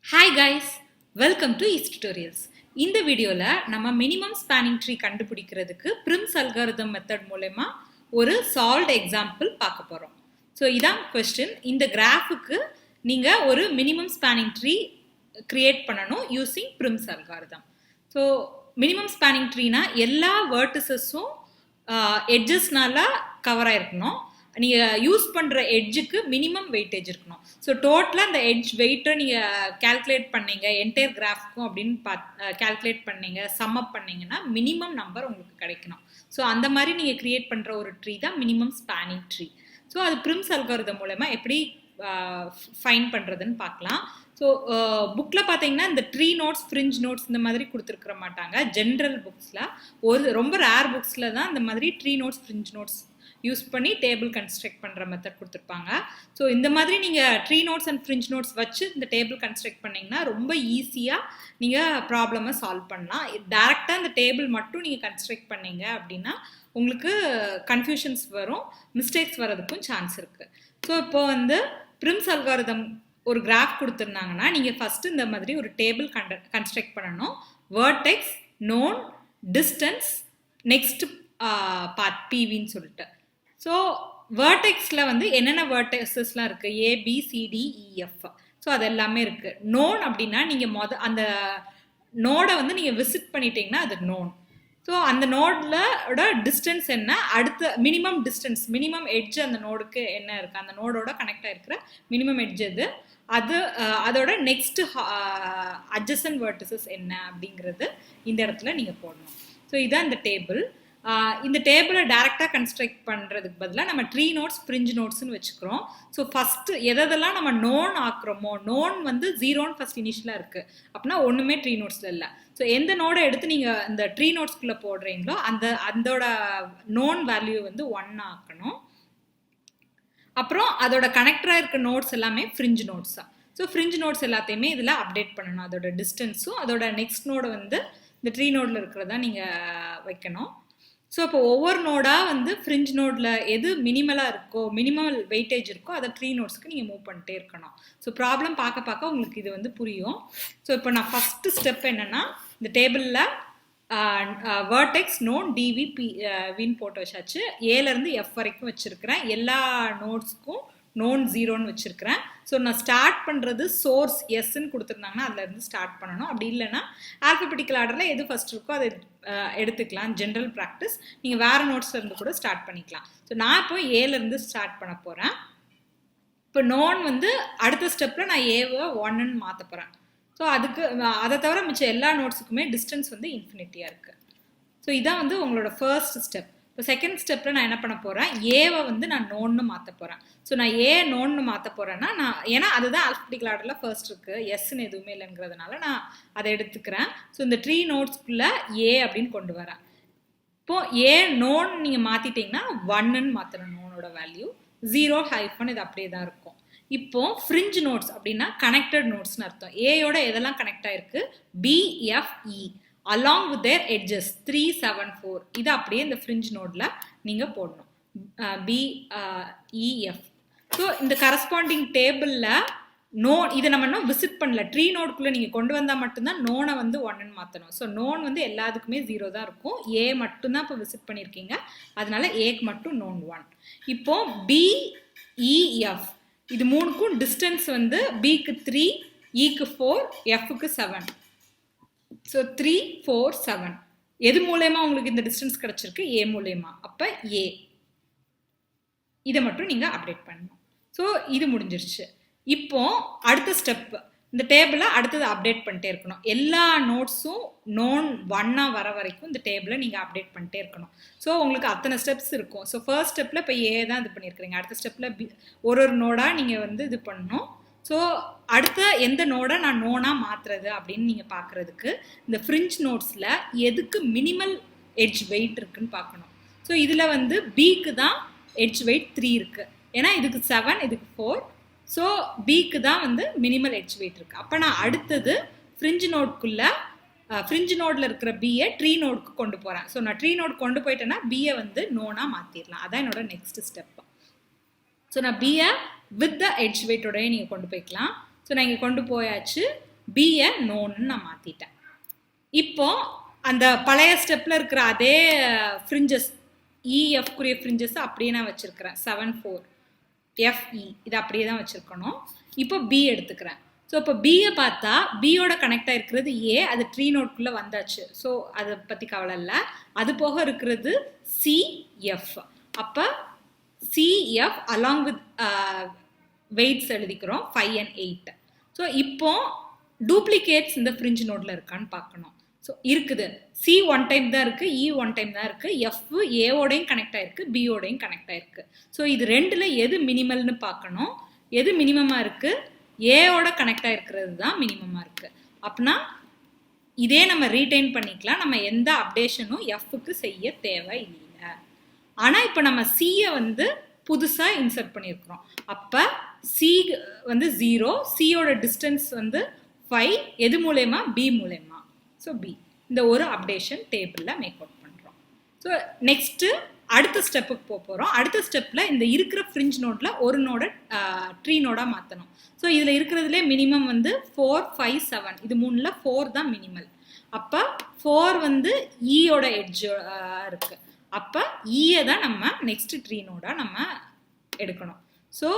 Hi guys, welcome to East Tutorials. இந்த வீடியோல நம்ம மினிமம் ஸ்பேனிங் ட்ரீ கண்டுபிடிக்கிறதுக்கு Prim's algorithm மெத்தட் மூலமா ஒரு சால்வ்ட் எக்ஸாம்பிள் பார்க்க போறோம். ஸோ இதான் கொஸ்டின். இந்த கிராஃபுக்கு நீங்க ஒரு மினிமம் ஸ்பேனிங் ட்ரீ கிரியேட் பண்ணணும் using Prim's algorithm. So minimum spanning ட்ரீனா எல்லா வேர்டிசஸும் எட்ஜஸ்னால கவர் ஆயிருக்கணும். நீங்கள் யூஸ் பண்ணுற எட்ஜுக்கு மினிமம் வெயிட்டேஜ் இருக்கணும். ஸோ டோட்டலாக அந்த எட்ஜ் வெயிட்டை நீங்கள் கேல்குலேட் பண்ணீங்க என்டையர் கிராஃப்க்கும் அப்படின்னு கேல்குலேட் பண்ணீங்க, சம் அப் பண்ணீங்கன்னா மினிமம் நம்பர் உங்களுக்கு கிடைக்கணும். ஸோ அந்த மாதிரி நீங்கள் கிரியேட் பண்ணுற ஒரு ட்ரீ தான் மினிமம் ஸ்பேனிங் ட்ரீ. ஸோ அது Prim's algorithm மூலமா எப்படி ஃபைன் பண்ணுறதுன்னு பார்க்கலாம். ஸோ புக்கில் பார்த்தீங்கன்னா இந்த ட்ரீ நோட்ஸ், ஃப்ரிஞ்ச் நோட்ஸ் இந்த மாதிரி கொடுத்துருக்க மாட்டாங்க. ஜென்ரல் புக்ஸில் ரொம்ப ரேர் புக்ஸில் தான் இந்த மாதிரி tree notes, fringe notes use பண்ணி டேபிள் கன்ஸ்ட்ரக்ட் பண்ணுற மெத்தட் கொடுத்துருப்பாங்க. ஸோ இந்த மாதிரி நீங்கள் tree notes and fringe notes வச்சு இந்த டேபிள் கன்ஸ்ட்ரக்ட் பண்ணிங்கன்னா ரொம்ப ஈஸியாக நீங்கள் ப்ராப்ளமை சால்வ் பண்ணலாம். டேரெக்டாக இந்த டேபிள் மட்டும் நீங்கள் கன்ஸ்ட்ரக்ட் பண்ணீங்க அப்படின்னா உங்களுக்கு கன்ஃபியூஷன்ஸ் வரும், மிஸ்டேக்ஸ் வர்றதுக்கும் சான்ஸ் இருக்குது. ஸோ இப்போ Prim's algorithm ஒரு கிராஃப் கொடுத்துருந்தாங்கன்னா நீங்கள் ஃபஸ்ட்டு இந்த மாதிரி ஒரு டேபிள் கன்ஸ்ட்ரக்ட் பண்ணணும். Vertex, known, distance, next part பிவின்னு சொல்லிட்டு. ஸோ வேர்டெக்ஸில் என்னென்ன வேர்டெக்ஸஸ்லாம் இருக்குது, ABCDEF. ஸோ அது எல்லாமே இருக்குது. நோன் அப்படின்னா நீங்கள் அந்த நோடை நீங்கள் விசிட் பண்ணிட்டீங்கன்னா அது நோன். ஸோ அந்த நோடோட டிஸ்டன்ஸ் என்ன, அடுத்த மினிமம் டிஸ்டன்ஸ், மினிமம் எட்ஜ் அந்த நோடுக்கு என்ன இருக்குது, அந்த நோடோட கனெக்ட் ஆகிருக்கிற மினிமம் எட்ஜ் அது அதோட நெக்ஸ்ட் அட்ஜசன்ட் வேர்டிசஸ் என்ன அப்படிங்கிறது இந்த இடத்துல நீங்கள் போடணும். ஸோ இதான் இந்த டேபிள். இந்த டேபிளை டேரெக்டாக கன்ஸ்ட்ரக்ட் பண்ணுறதுக்கு பதிலாக நம்ம ட்ரீ நோட்ஸ், ஃப்ரிஞ்ச் நோட்ஸ்ன்னு வச்சுக்கிறோம். ஸோ ஃபஸ்ட்டு எதெல்லாம் நம்ம நோன் ஆக்குறோமோ, நோன் 0ன்னு ஃபஸ்ட் இனிஷியலாக இருக்குது அப்படின்னா ஒன்றுமே ட்ரீ நோட்ஸில் இல்லை. ஸோ எந்த நோடை எடுத்து நீங்கள் இந்த ட்ரீ நோட்ஸ்குள்ளே போடுறீங்களோ அதோட நோன் வேல்யூ 1 ஆக்கணும். அப்புறம் அதோட கனெக்டராக இருக்க நோட்ஸ் எல்லாமே ஃப்ரிஞ்ச் நோட்ஸ் தான். ஸோ ஃப்ரிஞ்ச் நோட்ஸ் எல்லாத்தையுமே இதில் அப்டேட் பண்ணணும். அதோட டிஸ்டன்ஸும் அதோட நெக்ஸ்ட் நோடை இந்த ட்ரீ நோடில் இருக்கிறதா நீங்கள் வைக்கணும். ஸோ இப்போ ஒவ்வொரு நோடாக ஃப்ரிஞ்ச் நோடில் எது மினிமலாக இருக்கோ, மினிமல் வெயிட்டேஜ் இருக்கோ அதை ட்ரீ நோட்ஸ்க்கு நீங்கள் மூவ் பண்ணிட்டே இருக்கணும். ஸோ ப்ராப்ளம் பார்க்க உங்களுக்கு இது புரியும். ஸோ இப்போ நான் ஃபஸ்ட்டு ஸ்டெப் என்னென்னா, இந்த டேபிளில் வேர்டெக்ஸ், நோன், டிவி, வின்னு போட்டு வச்சாச்சு. ஏலேருந்து எஃப் வரைக்கும் வச்சுருக்கிறேன். எல்லா நோட்ஸ்க்கும் நோன் 0ன்னு வச்சுருக்கிறேன். ஸோ நான் ஸ்டார்ட் பண்ணுறது சோர்ஸ் எஸ்ன்னு கொடுத்துருந்தாங்கன்னா அதுலேருந்து ஸ்டார்ட் பண்ணணும். அப்படி இல்லைன்னா ஆல்ஃபபெட்டிக்கல் ஆர்டரில் எது ஃபஸ்ட் இருக்கோ அதை எடுத்துக்கலாம். General practice. நீங்கள் வேறு நோட்ஸ்லேருந்து கூட ஸ்டார்ட் பண்ணிக்கலாம். ஸோ நான் இப்போ ஏலேருந்து ஸ்டார்ட் பண்ண போகிறேன். இப்போ நோன் அடுத்த ஸ்டெப்பில் நான் ஏவை 1ன்னு மாற்ற போகிறேன். ஸோ அதுக்கு அதை தவிர மிச்சம் எல்லா நோட்ஸுக்குமே டிஸ்டன்ஸ் இன்ஃபினிட்டியாக இருக்குது. ஸோ இதான் உங்களோட ஃபர்ஸ்ட் ஸ்டெப். இப்போ செகண்ட் ஸ்டெப்பில் நான் என்ன பண்ண போகிறேன், ஏவை நான் நோன்னு மாற்ற போகிறேன். ஸோ நான் ஏ நோன்னு மாற்ற போகிறேன்னா ஏன்னா அதுதான் ஆல்ஃபபெட்டிக்கல் ஆர்டரில் ஃபர்ஸ்ட் இருக்குது, எஸ்ன்னு எதுவுமே இல்லைங்கிறதுனால நான் அதை எடுத்துக்கிறேன். ஸோ இந்த ட்ரீ நோட்ஸ்குள்ளே ஏ அப்படின்னு கொண்டு வரேன். இப்போது ஏ நோன் நீங்கள் மாற்றிட்டிங்கன்னா 1ன்னு மாற்றணும். நோனோட வேல்யூ 0 இது அப்படியே தான் இருக்கும். இப்போ ஃப்ரிஞ்ச் நோட்ஸ் அப்படின்னா கனெக்டட் நோட்ஸ்னு அர்த்தம். ஏயோட எதெல்லாம் கனெக்ட் ஆயிருக்கு, BFE along with their edges 3, 7, 4. இது அப்படியே இந்த ஃப்ரிஞ்ச் நோட்ல நீங்க போடணும். BEF. ஸோ இந்த கரஸ்பாண்டிங் டேபிள்ல நோன் இதை நம்ம இன்னும் விசிட் பண்ணல. ட்ரீ நோட்குள்ள நீங்க கொண்டு வந்தா மட்டும்தான் நோனை 1ன்னு மாற்றணும். ஸோ நோன் எல்லாத்துக்குமே 0 தான் இருக்கும். ஏ மட்டும்தான் இப்போ விசிட் பண்ணியிருக்கீங்க, அதனால ஏக்கு மட்டும் நோன் 1. இப்போ BEF இது மூணுக்கும் டிஸ்டன்ஸ் பிக்கு 3, ஈக்கு 4, எஃப்க்கு 7. ஸோ 3, 4, 7 எது மூலயமா உங்களுக்கு இந்த டிஸ்டன்ஸ் கிடைச்சிருக்கு, ஏ மூலயமா. அப்போ ஏ இதை மட்டும் நீங்கள் அப்டேட் பண்ணணும். ஸோ இது முடிஞ்சிருச்சு. இப்போ அடுத்த ஸ்டெப், இந்த டேபிளை அடுத்தது அப்டேட் பண்ணிட்டே இருக்கணும். எல்லா நோட்ஸும் நோன் 1 வர வரைக்கும் இந்த டேபிளை நீங்கள் அப்டேட் பண்ணிட்டே இருக்கணும். ஸோ உங்களுக்கு அத்தனை ஸ்டெப்ஸ் இருக்கும். ஸோ ஃபர்ஸ்ட் ஸ்டெப்பில் இப்போ ஏ தான் இது பண்ணியிருக்கிறீங்க. அடுத்த ஸ்டெப்பில் ஒரு நோடாக நீங்கள் இது பண்ணணும். ஸோ அடுத்த எந்த நோடை நான் நோனாக மாற்றுறது அப்படின்னு நீங்கள் பார்க்குறதுக்கு இந்த ஃப்ரிஞ்ச் நோட்ஸில் எதுக்கு மினிமல் எட்ஜ் வெயிட் இருக்குன்னு பார்க்கணும். ஸோ இதில் பிக்கு தான் எட்ஜ் வெயிட் 3 இருக்குது. ஏன்னா இதுக்கு 7, இதுக்கு 4. ஸோ பிக்கு தான் மினிமல் எட்ஜ் வெயிட் இருக்குது. அப்போ நான் அடுத்தது ஃப்ரிஞ்ச் நோட்குள்ளே ஃப்ரிஞ்ச் நோடில் இருக்கிற பியை ட்ரீ நோடுக்கு கொண்டு போகிறேன். ஸோ நான் ட்ரீ நோட் கொண்டு போயிட்டேன்னா பியை நோனாக மாற்றிடலாம். அதான் என்னோட நெக்ஸ்ட் ஸ்டெப். ஸோ நான் பியை வித் த எட்ஜ் வெயிட்டோடய நீங்கள் கொண்டு போய்க்கலாம். ஸோ நான் இங்கே கொண்டு போயாச்சு. பியை நோன்னு நான் மாற்றிட்டேன். இப்போ அந்த பழைய ஸ்டெப்பில் இருக்கிற அதே ஃப்ரிஞ்சஸ் இஎஃப்குரிய ஃப்ரிஞ்சஸ் அப்படியே நான் வச்சுருக்கிறேன். 7 4 எஃப்இ இது அப்படியே தான் வச்சுருக்கணும். இப்போ பி எடுத்துக்கிறேன். ஸோ இப்போ பியை பார்த்தா பியோட கனெக்ட் ஆகிருக்கிறது ஏ, அது ட்ரீ நோட்குள்ளே வந்தாச்சு. ஸோ அதை பற்றி கவலை இல்லை. அது போக இருக்கிறது சிஎஃப். அப்போ சிஎஃப் அலாங் வித் வெயிட்ஸ் எழுதிக்கிறோம் 5 and 8. ஸோ இப்போ டூப்ளிகேட்ஸ் இந்த ஃப்ரிஞ்ச் நோட்டில் இருக்கான்னு பார்க்கணும். ஸோ இருக்குது. சி 1 டைம் தான் இருக்குது, இ 1 டைம் தான் இருக்குது, எஃப் ஏவோடையும் கனெக்ட் ஆகிருக்கு, பியோடையும் கனெக்ட் ஆகிருக்கு. ஸோ இது ரெண்டில் எது மினிமல்னு பார்க்கணும். எது மினிமமாக இருக்குது? ஏவோட கனெக்ட் ஆகிருக்கிறது தான் மினிமமாக இருக்குது. அப்படின்னா இதே நம்ம ரீடைன் பண்ணிக்கலாம். நம்ம எந்த அப்டேஷனும் எஃப்க்கு செய்ய தேவை இல்லை. ஆனால் இப்போ நம்ம சியை வந்து புதுசாக இன்சர்ட் பண்ணியிருக்கிறோம். அப்போ சி வந்து 0, சியோட டிஸ்டன்ஸ் வந்து 5. எது மூலயமா? பி மூலயமா. ஸோ பி இந்த ஒரு அப்டேஷன் டேபிளில் மேக் அவுட் பண்ணுறோம். ஸோ நெக்ஸ்ட்டு அடுத்த ஸ்டெப்புக்கு போகிறோம். அடுத்த ஸ்டெப்பில் இந்த இருக்கிற ஃப்ரிஞ்ச் நோட்டில் ஒரு நோட ட்ரீ நோடாக மாற்றணும். ஸோ இதில் இருக்கிறதுலே மினிமம் வந்து 4 5 7 இது 3ல் 4 தான் மினிமல். அப்போ 4 வந்து ஈயோட எட்ஜ் இருக்குது. அப்போ ஈயை தான் நம்ம நெக்ஸ்ட் ட்ரீ நோடாக நம்ம எடுக்கணும். ஸோ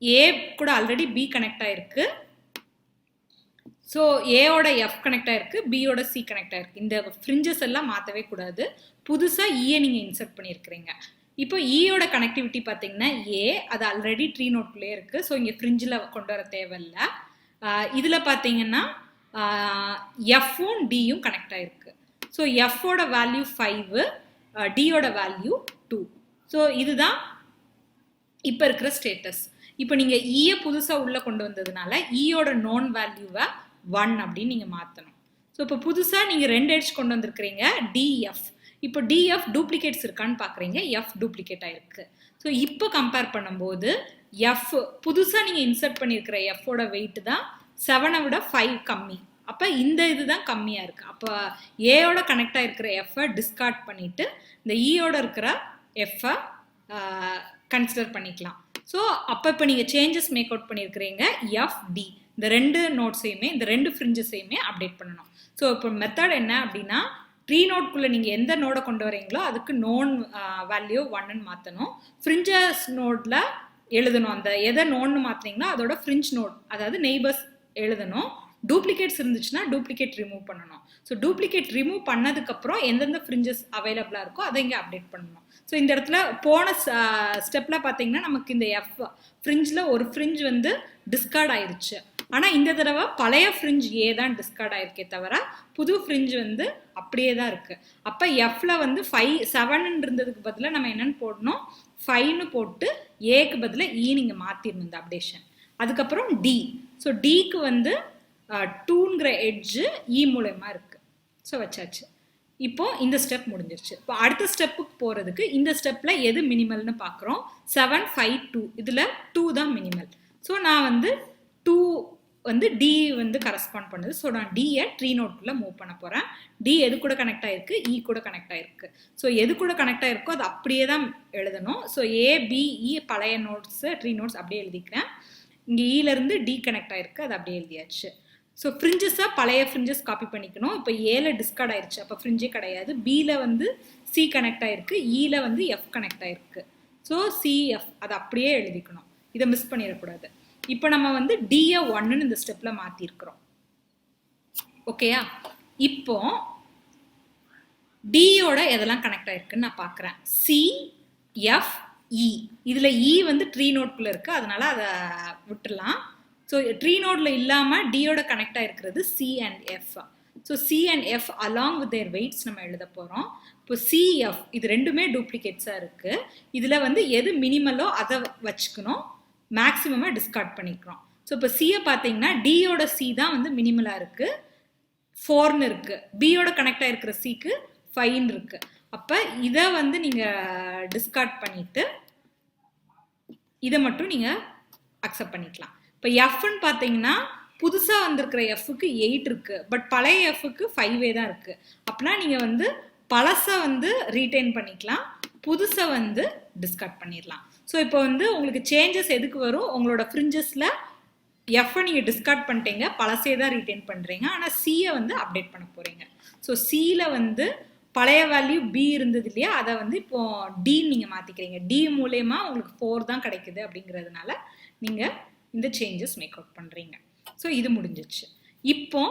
ஏ கூட ஆல்ரெடி பி கனெக்ட் ஆகிருக்கு. ஸோ ஏயோட எஃப் கனெக்ட் ஆகிருக்கு, பியோட சி கனெக்ட் ஆகிருக்கு. இந்த ஃப்ரிஞ்சஸ் எல்லாம் மாற்றவே கூடாது. புதுசாக ஈயை நீங்கள் இன்சர்ட் பண்ணியிருக்கிறீங்க. இப்போ ஈயோட கனெக்டிவிட்டி பார்த்தீங்கன்னா ஏ அது ஆல்ரெடி ட்ரீ நோட்லேயே இருக்குது. ஸோ இங்கே ஃப்ரிஞ்சில் கொண்டு வர தேவையில்லை. இதில் பார்த்தீங்கன்னா எஃப்பும் டியும் கனெக்ட் ஆகிருக்கு. ஸோ எஃப்போட வேல்யூ 5, டியோட வேல்யூ 2. ஸோ இதுதான் இப்போ இருக்கிற ஸ்டேட்டஸ். இப்போ நீங்கள் ஈயை புதுசாக உள்ளே கொண்டு வந்ததுனால ஈயோட நோன் வேல்யூவை 1 அப்படின்னு நீங்கள் மாற்றணும். ஸோ இப்போ புதுசாக நீங்கள் 2 எட்ஜ் கொண்டு வந்திருக்கிறீங்க டிஎஃப். இப்போ டிஎஃப் டூப்ளிகேட்ஸ் இருக்கான்னு பார்க்குறீங்க. எஃப் டூப்ளிகேட் ஆகிருக்கு. ஸோ இப்போ கம்பேர் பண்ணும்போது எஃப் புதுசாக நீங்கள் இன்சர்ட் பண்ணியிருக்கிற எஃப்போட வெயிட் தான் 7 விட 5 கம்மி. அப்போ இந்த இதுதான் கம்மியாக இருக்குது. அப்போ ஏயோட கனெக்ட் ஆகிருக்கிற எஃப்பை டிஸ்கார்ட் பண்ணிவிட்டு இந்த ஈயோட இருக்கிற எஃப்பை கன்சிடர் பண்ணிக்கலாம். ஸோ அப்போ இப்போ நீங்கள் சேஞ்சஸ் மேக் அவுட் பண்ணியிருக்கிறீங்க. எஃப்டி இந்த 2 நோட்ஸையுமே இந்த 2 ஃப்ரிஞ்சஸையுமே அப்டேட் பண்ணணும். ஸோ இப்போ மெத்தட் என்ன அப்படின்னா ட்ரீ நோட்குள்ளே நீங்கள் எந்த நோடை கொண்டு வரீங்களோ அதுக்கு நோன் வேல்யூ 1ன்னு மாற்றணும். ஃப்ரிஞ்சஸ் நோட்டில் எழுதணும். அந்த எதை நோன்னு மாற்றினீங்களோ அதோட ஃப்ரிஞ்ச் நோட் அதாவது நெய்பர்ஸ் எழுதணும். டூப்ளிகேட்ஸ் இருந்துச்சுன்னா டூப்ளிகேட் ரிமூவ் பண்ணணும். ஸோ டூப்ளிகேட் ரிமூவ் பண்ணதுக்கப்புறம் எந்தெந்த ஃப்ரிஞ்சஸ் அவைலபிளாக இருக்கோ அதை இங்கே அப்டேட் பண்ணணும். ஸோ இந்த இடத்துல போன ஸ்டெப்பில் பார்த்தீங்கன்னா நமக்கு இந்த எஃப் ஃப்ரிஞ்சில் ஒரு ஃப்ரிஞ்ச் வந்து டிஸ்கார்ட் ஆயிடுச்சு. ஆனால் இந்த தடவை பழைய ஃப்ரிஞ்ச் ஏ தான் டிஸ்கார்ட் ஆயிருக்கே தவிர புது ஃப்ரிஞ்ச் வந்து அப்படியே தான் இருக்குது. அப்போ எஃப்ல வந்து 5 7 இருந்ததுக்கு பதிலாக நம்ம என்னென்னு போடணும்? 5ன்னு போட்டு ஏக்கு பதிலாக ஈ நீங்கள் மாற்றிடணும் இந்த அப்டேஷன். அதுக்கப்புறம் டி. ஸோ டிக்கு வந்து 2ங்கிற எட்ஜு இ மூலயமா இருக்குது. ஸோ வச்சாச்சு. இப்போ இந்த ஸ்டெப் முடிஞ்சிருச்சு. இப்போ அடுத்த ஸ்டெப்புக்கு போகிறதுக்கு இந்த ஸ்டெப்பில் எது மினிமல்னு பார்க்குறோம். 7 5 2 இதில் 2 தான் மினிமல். ஸோ நான் வந்து 2 வந்து டி வந்து கரஸ்பாண்ட் பண்ணுது. ஸோ நான் டியை ட்ரீ நோட்குள்ளே மூவ் பண்ண போகிறேன். டி எது கூட கனெக்ட் ஆகிருக்கு? இ கூட கனெக்ட் ஆகிருக்கு. ஸோ எது கூட கனெக்ட் ஆகிருக்கோ அது அப்படியே தான் எழுதணும். ஸோ ஏபிஇ பழைய நோட்ஸு ட்ரீ நோட்ஸ் அப்படியே எழுதிக்கிறேன். இங்கே ஈலேருந்து டி கனெக்ட் ஆகிருக்கு, அது அப்படியே எழுதியாச்சு. ஸோ ஃப்ரிஞ்சஸாக பழைய ஃப்ரிஞ்சஸ் காப்பி பண்ணிக்கணும். இப்போ ஏல டிஸ்கார்ட் ஆயிடுச்சு, அப்போ ஃப்ரிஞ்சே கிடையாது. பியில் வந்து சி கனெக்ட் ஆகிருக்கு, ஈல வந்து எஃப் கனெக்ட் ஆகிருக்கு. ஸோ சிஎஃப் அதை அப்படியே எழுதிக்கணும். இதை மிஸ் பண்ணிடக்கூடாது. இப்போ நம்ம வந்து டியை 1ன்னு இந்த ஸ்டெப்பில் மாற்றிருக்கிறோம். ஓகேயா? இப்போ டியோட எதெல்லாம் கனெக்ட் ஆகிருக்குன்னு நான் பார்க்குறேன். C F E. இதில் இ வந்து ட்ரீ நோட்குள்ளே இருக்குது, அதனால அதை விட்டுடலாம். ஸோ ட்ரீ நோட்ல இல்லாமல் டியோட கனெக்ட் ஆகிருக்கிறது C and F. So C and F along with their weights நம்ம எழுத போகிறோம். இப்போ சிஎஃப் இது ரெண்டுமே டூப்ளிகேட்ஸாக இருக்குது. இதில் வந்து எது மினிமலோ அதை வச்சுக்கணும், மேக்ஸிமமாக டிஸ்கார்ட் பண்ணிக்கிறோம். ஸோ இப்போ சியை பார்த்தீங்கன்னா டியோட சி தான் வந்து மினிமலாக இருக்குது, 4ன்னு இருக்குது. பியோட கனெக்ட் ஆகிருக்கிற சிக்கு 5ன்னு இருக்குது. அப்போ இதை வந்து நீங்கள் டிஸ்கார்ட் பண்ணிவிட்டு இதை மட்டும் நீங்கள் அக்செப்ட் பண்ணிக்கலாம். இப்போ எஃப்னு பார்த்தீங்கன்னா புதுசாக வந்திருக்கிற எஃப்க்கு 8 இருக்குது, பட் பழைய எஃப்க்கு 5 தான் இருக்குது. அப்படின்னா நீங்கள் வந்து பழசை வந்து ரீட்டைன் பண்ணிக்கலாம், புதுசை வந்து டிஸ்கார்ட் பண்ணிடலாம். ஸோ இப்போ வந்து உங்களுக்கு சேஞ்சஸ் எதுக்கு வரும்? உங்களோட ஃப்ரிஞ்சஸில் எஃப்ஐ நீங்கள் டிஸ்கார்ட் பண்ணிட்டீங்க, பழசே தான் ரீட்டைன் பண்ணுறீங்க. ஆனால் சியை வந்து அப்டேட் பண்ண போகிறீங்க. ஸோ சியில் வந்து பழைய வேல்யூ பி இருந்தது இல்லையா, அதை வந்து இப்போ டின்னு நீங்கள் மாற்றிக்கிறீங்க. டி மூலயமா உங்களுக்கு 4 தான் கிடைக்குது அப்படிங்கிறதுனால நீங்கள் இந்த சேஞ்சஸ் மேக் அவுட் பண்ணுறீங்க. ஸோ இது முடிஞ்சிச்சு. இப்போ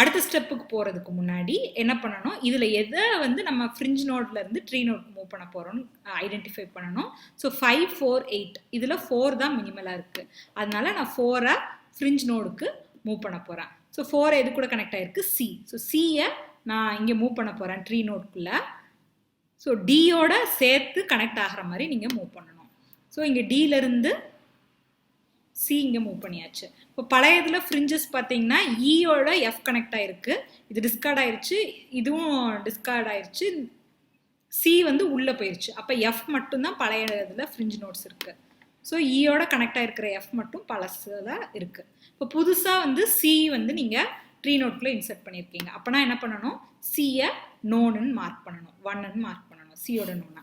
அடுத்த ஸ்டெப்புக்கு போகிறதுக்கு முன்னாடி என்ன பண்ணணும், இதில் எதை வந்து நம்ம ஃப்ரிஞ்ச் நோட்லேருந்து ட்ரீ நோட்க்கு மூவ் பண்ண போகிறோம்னு ஐடென்டிஃபை பண்ணணும். ஸோ 5, 4, 8 இதில் 4 தான் மினிமலாக இருக்குது. அதனால நான் 4 ஃப்ரிஞ்ச் நோடுக்கு மூவ் பண்ண போகிறேன். ஸோ 4 எது கூட கனெக்ட் ஆகிருக்கு, சி. ஸோ சியை நான் இங்கே மூவ் பண்ண போகிறேன் ட்ரீ நோட்குள்ளே. ஸோ டியோட சேர்த்து கனெக்ட் ஆகிற மாதிரி நீங்கள் மூவ் பண்ணணும். ஸோ இங்கே டியிலேருந்து சி இங்கே மூவ் பண்ணியாச்சு. இப்போ பழைய இதில் ஃப்ரிஞ்சஸ் பார்த்தீங்கன்னா ஈயோட எஃப் கனெக்ட் ஆகிருக்கு. இது டிஸ்கார்ட் ஆயிடுச்சு, இதுவும் டிஸ்கார்ட் ஆயிடுச்சு, சி வந்து உள்ளே போயிடுச்சு. அப்போ எஃப் மட்டும்தான் பழைய இதில் ஃப்ரிஞ்ச் நோட்ஸ் இருக்குது. ஸோ ஈயோட கனெக்ட் ஆகிருக்கிற எஃப் மட்டும் பழசில் இருக்குது. இப்போ புதுசாக வந்து சி வந்து நீங்கள் ட்ரீ நோட்குள்ளே இன்சர்ட் பண்ணியிருக்கீங்க. அப்போனா என்ன பண்ணணும், சியை நோனுன்னு மார்க் பண்ணணும், 1ன்னு மார்க் பண்ணணும், சியோட நோனா.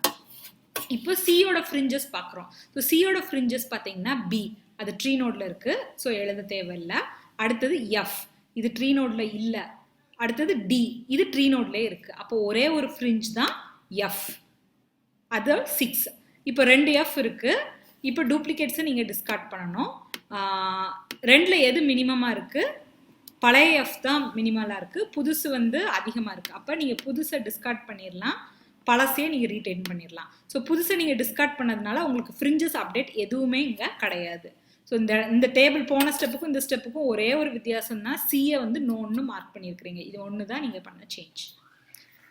இப்போ சியோட ஃப்ரிஞ்சஸ் பார்க்குறோம். ஸோ சியோட ஃப்ரிஞ்சஸ் பார்த்தீங்கன்னா பி, அது ட்ரீ நோட்ல இருக்கு. ஸோ எழுத தேவையில்லை. அடுத்தது எஃப், இது ட்ரீ நோட்ல இல்லை. அடுத்தது டி, இது ட்ரீ நோட்லேயே இருக்கு. அப்போ ஒரே ஒரு ஃப்ரிஞ்ச் தான் எஃப், அது 6. இப்போ 2 எஃப் இருக்கு. இப்போ டூப்ளிகேட்ஸை நீங்கள் டிஸ்கார்ட் பண்ணணும். 2ல் எது மினிமமாக இருக்கு, பழைய எஃப் தான் மினிமலாக இருக்கு, புதுசு வந்து அதிகமாக இருக்கு. அப்போ நீங்கள் புதுசை டிஸ்கார்ட் பண்ணிடலாம், பழசையே நீங்கள் ரீடைன் பண்ணிடலாம். ஸோ புதுசை நீங்கள் டிஸ்கார்ட் பண்ணதுனால உங்களுக்கு ஃப்ரிஞ்சஸ் அப்டேட் எதுவுமே இங்கே கிடையாது. ஸோ இந்த டேபிள் போன ஸ்டெப்புக்கும் இந்த ஸ்டெப்புக்கும் ஒரே ஒரு வித்தியாசம் தான், சியை வந்து நோன்னு மார்க் பண்ணியிருக்கிறீங்க. இது ஒன்று தான் நீங்கள் பண்ண சேஞ்ச்.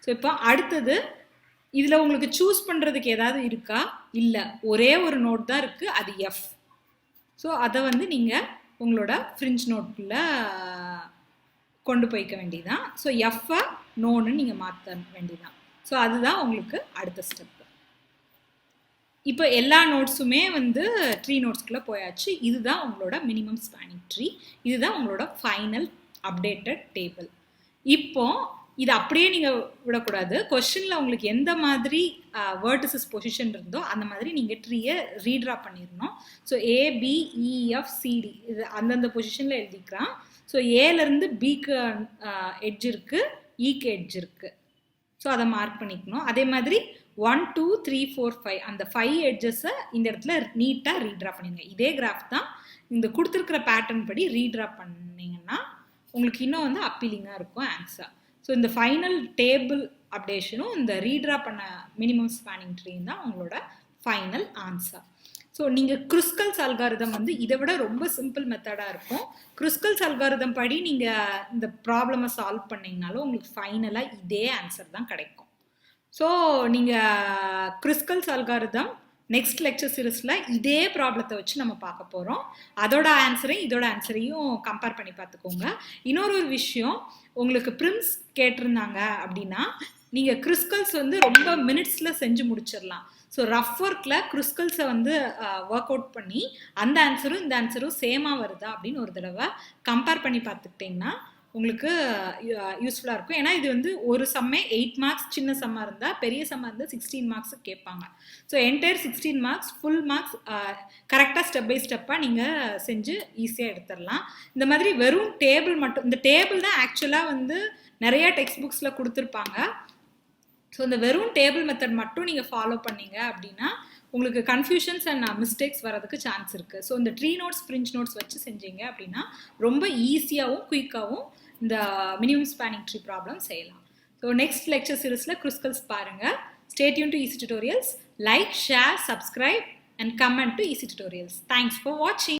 ஸோ இப்போ அடுத்தது இதில் உங்களுக்கு சூஸ் பண்ணுறதுக்கு ஏதாவது இருக்கா, இல்லை, ஒரே ஒரு நோட் தான் இருக்குது, அது எஃப். ஸோ அதை வந்து நீங்கள் உங்களோட ஃப்ரிஞ்ச் நோட்குள்ளே கொண்டு போய்க்க வேண்டியதான். ஸோ எஃப்ஐ நோன்னு நீங்கள் மாற்ற வேண்டியதான். ஸோ அதுதான் உங்களுக்கு அடுத்த ஸ்டெப்பு. இப்போ எல்லா நோட்ஸுமே வந்து ட்ரீ நோட்ஸ்குள்ளே போயாச்சு. இதுதான் உங்களோட மினிமம் ஸ்பேனிங் ட்ரீ. இதுதான் உங்களோட ஃபைனல் அப்டேட்டட் டேபிள். இப்போ இது அப்படியே நீங்கள் விடக்கூடாது. கொஸ்டினில் உங்களுக்கு எந்த மாதிரி வேர்டிசஸ் பொசிஷன் இருந்தோ அந்த மாதிரி நீங்கள் ட்ரீயை ரீட்ரா பண்ணிடணும். ஸோ ABEFCD இது அந்தந்த பொசிஷனில் எழுதிக்கிறான். ஸோ ஏலேருந்து பிக்கு எட்ஜ் இருக்குது, ஈக்கு எட்ஜ் இருக்குது. ஸோ அதை மார்க் பண்ணிக்கணும். அதே மாதிரி 1, 2, 3, 4, 5 அந்த 5 எட்ஜஸை இந்த இடத்துல நீட்டாக ரீட்ரா பண்ணிடுங்க. இதே கிராஃப் தான், இந்த கொடுத்துருக்கிற பேட்டர்ன் படி ரீட்ரா பண்ணிங்கன்னா உங்களுக்கு இன்னும் வந்து அப்பீலிங்காக இருக்கும் ஆன்சர். ஸோ இந்த ஃபைனல் டேபிள் அப்டேஷனும் இந்த ரீட்ரா பண்ண மினிமம் ஸ்பேனிங் ட்ரீயும் தான் உங்களோட ஃபைனல் ஆன்சர். ஸோ நீங்கள் க்ருஸ்கல்ஸ் அல்காரிதம் வந்து இதை விட ரொம்ப சிம்பிள் மெத்தடாக இருக்கும். க்ருஸ்கல்ஸ் அல்காரிதம் படி நீங்கள் இந்த ப்ராப்ளமை சால்வ் பண்ணிங்கனாலும் உங்களுக்கு ஃபைனலாக இதே ஆன்சர் தான் கிடைக்கும். ஸோ நீங்கள் க்ருஸ்கல்ஸ் அல்காரிதம் நெக்ஸ்ட் லெக்சர் சீரிஸில் இதே ப்ராப்ளத்தை வச்சு நம்ம பார்க்க போகிறோம். அதோட ஆன்சரையும் இதோட ஆன்சரையும் கம்பேர் பண்ணி பார்த்துக்கோங்க. இன்னொரு விஷயம், உங்களுக்கு ப்ரிம்ஸ் கேட்டிருந்தாங்க அப்படின்னா நீங்கள் க்ருஸ்கல்ஸ் வந்து ரொம்ப மினிட்ஸில் செஞ்சு முடிச்சிடலாம். ஸோ ரஃப் ஒர்க்கில் க்ருஸ்கல்ஸை வந்து ஒர்க் அவுட் பண்ணி அந்த ஆன்சரும் இந்த ஆன்சரும் சேமாக வருதா அப்படின்னு ஒரு தடவை கம்பேர் பண்ணி பார்த்துக்கிட்டிங்கன்னா உங்களுக்கு யூஸ்ஃபுல்லாக இருக்கும். ஏன்னா இது வந்து ஒரு சம்மே 8 மார்க்ஸ், சின்ன சம்மாக இருந்தால், பெரிய சம்மாக இருந்தால் 16 மார்க்ஸுக்கு கேட்பாங்க. So entire 16 marks full marks கரெக்டாக ஸ்டெப் பை ஸ்டெப்பாக நீங்கள் செஞ்சு ஈஸியாக எடுத்துடலாம். இந்த மாதிரி வெறும் டேபிள் மட்டும், இந்த டேபிள் தான் ஆக்சுவலாக வந்து நிறைய டெக்ஸ்ட் புக்ஸில் கொடுத்துருப்பாங்க. ஸோ இந்த வெறும் டேபிள் மெத்தட் மட்டும் நீங்கள் ஃபாலோ பண்ணீங்க அப்படின்னா உங்களுக்கு கன்ஃபியூஷன்ஸ் அண்ட் மிஸ்டேக்ஸ் வரதுக்கு சான்ஸ் இருக்குது. ஸோ இந்த ட்ரீ நோட்ஸ், ஃப்ரிஞ்ச் நோட்ஸ் வச்சு செஞ்சீங்க அப்படின்னா ரொம்ப ஈஸியாகவும் குயிக்காகவும் இந்த மினிமம் ஸ்பேனிங் ட்ரீ ப்ராப்ளம் செய்யலாம். ஸோ நெக்ஸ்ட் லெக்சர் சீரிஸில் க்ருஸ்கல்ஸ் பாருங்கள். Stay tuned to Easy Tutorials. Like, share, subscribe and comment to Easy Tutorials. Thanks for watching.